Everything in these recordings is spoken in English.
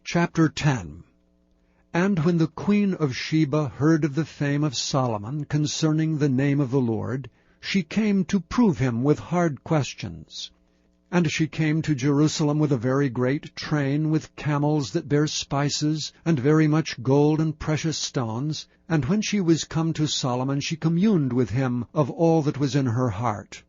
Chapter 10. And when the queen of Sheba heard of the fame of Solomon concerning the name of the Lord, she came to prove him with hard questions. And she came to Jerusalem with a very great train, with camels that bear spices, and very much gold and precious stones. And when she was come to Solomon, she communed with him of all that was in her heart.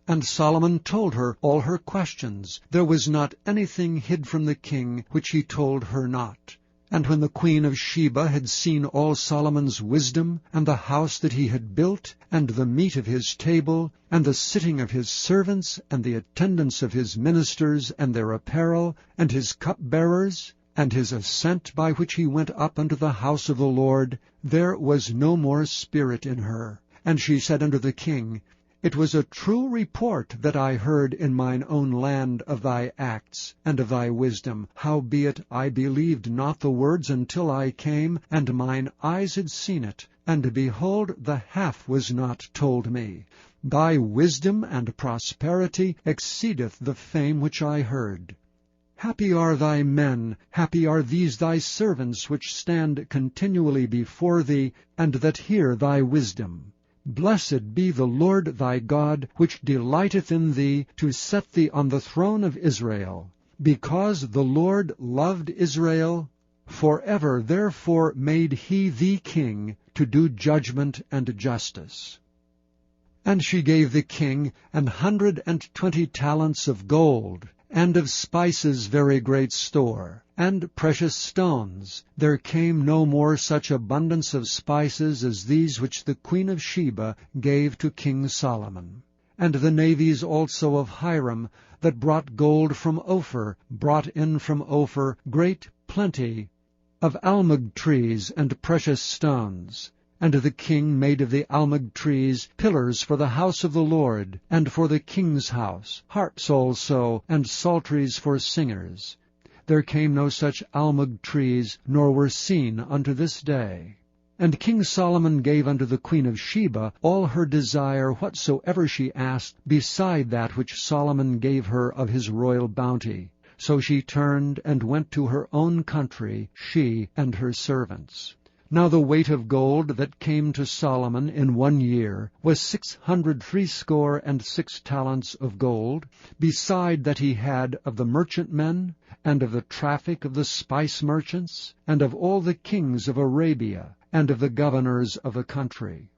And Solomon told her all her questions. There was not anything hid from the king which he told her not. And when the queen of Sheba had seen all Solomon's wisdom, and the house that he had built, and the meat of his table, and the sitting of his servants, and the attendance of his ministers, and their apparel, and his cupbearers, and his ascent by which he went up unto the house of the Lord, there was no more spirit in her. And she said unto the king, It was a true report that I heard in mine own land of thy acts and of thy wisdom. Howbeit I believed not the words until I came, and mine eyes had seen it. And behold, the half was not told me. Thy wisdom and prosperity exceedeth the fame which I heard. Happy are thy men, happy are these thy servants which stand continually before thee, and that hear thy wisdom. Blessed be the Lord thy God, which delighteth in thee, to set thee on the throne of Israel. Because the Lord loved Israel, forever therefore made he thee king, to do judgment and justice. And she gave the king 120 talents of gold, and of spices very great store, and precious stones. There came no more such abundance of spices as these which the queen of Sheba gave to King Solomon. And the navies also of Hiram, that brought gold from Ophir, brought in from Ophir great plenty of almug trees and precious stones. And the king made of the almug trees pillars for the house of the Lord, and for the king's house, harps also, and psalteries for singers. There came no such almug trees, nor were seen unto this day. And King Solomon gave unto the queen of Sheba all her desire whatsoever she asked, beside that which Solomon gave her of his royal bounty. So she turned and went to her own country, she and her servants. Now the weight of gold that came to Solomon in 1 year was 666 talents of gold, beside that he had of the merchantmen, and of the traffic of the spice merchants, and of all the kings of Arabia, and of the governors of the country.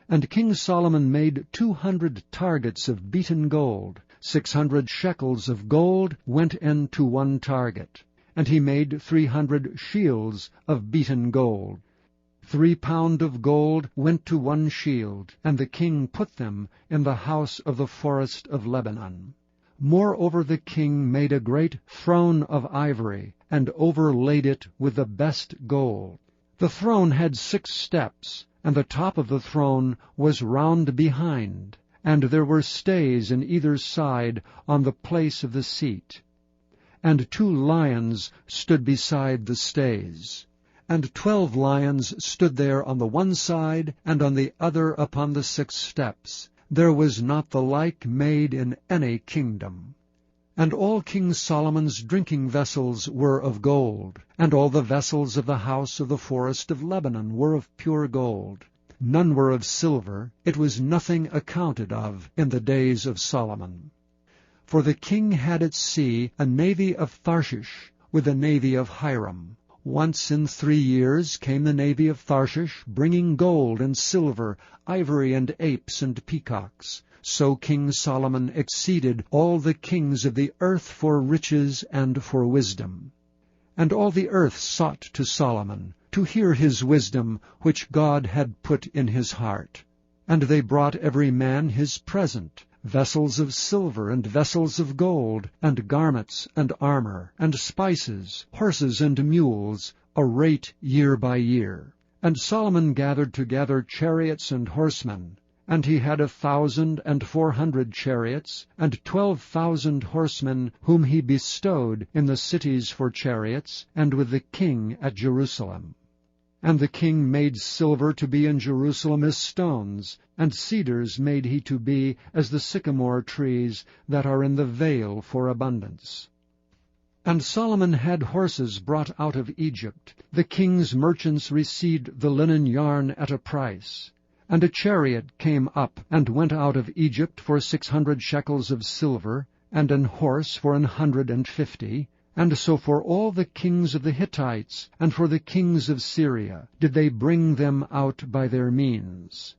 And King Solomon made 200 targets of beaten gold. 600 shekels of gold went into one target. And he made 300 shields of beaten gold. 3 pound of gold went to one shield, and the king put them in the house of the forest of Lebanon. Moreover the king made a great throne of ivory, and overlaid it with the best gold. The throne had 6 steps, and the top of the throne was round behind, and there were stays in either side on the place of the seat. And 2 lions stood beside the stays. And 12 lions stood there on the one side, and on the other upon the 6 steps. There was not the like made in any kingdom. And all King Solomon's drinking vessels were of gold, and all the vessels of the house of the forest of Lebanon were of pure gold. None were of silver. It was nothing accounted of in the days of Solomon. For the king had at sea a navy of Tharshish, with a navy of Hiram. Once in 3 years came the navy of Tharshish, bringing gold and silver, ivory and apes and peacocks. So King Solomon exceeded all the kings of the earth for riches and for wisdom. And all the earth sought to Solomon, to hear his wisdom, which God had put in his heart. And they brought every man his present, vessels of silver and vessels of gold, and garments and armor, and spices, horses and mules, a rate year by year. And Solomon gathered together chariots and horsemen. And he had 1,400 chariots, and 12,000 horsemen, whom he bestowed in the cities for chariots, and with the king at Jerusalem. And the king made silver to be in Jerusalem as stones, and cedars made he to be as the sycamore trees that are in the vale for abundance. And Solomon had horses brought out of Egypt. The king's merchants received the linen yarn at a price. And a chariot came up, and went out of Egypt for 600 shekels of silver, and an horse for 150. And so for all the kings of the Hittites, and for the kings of Syria, did they bring them out by their means.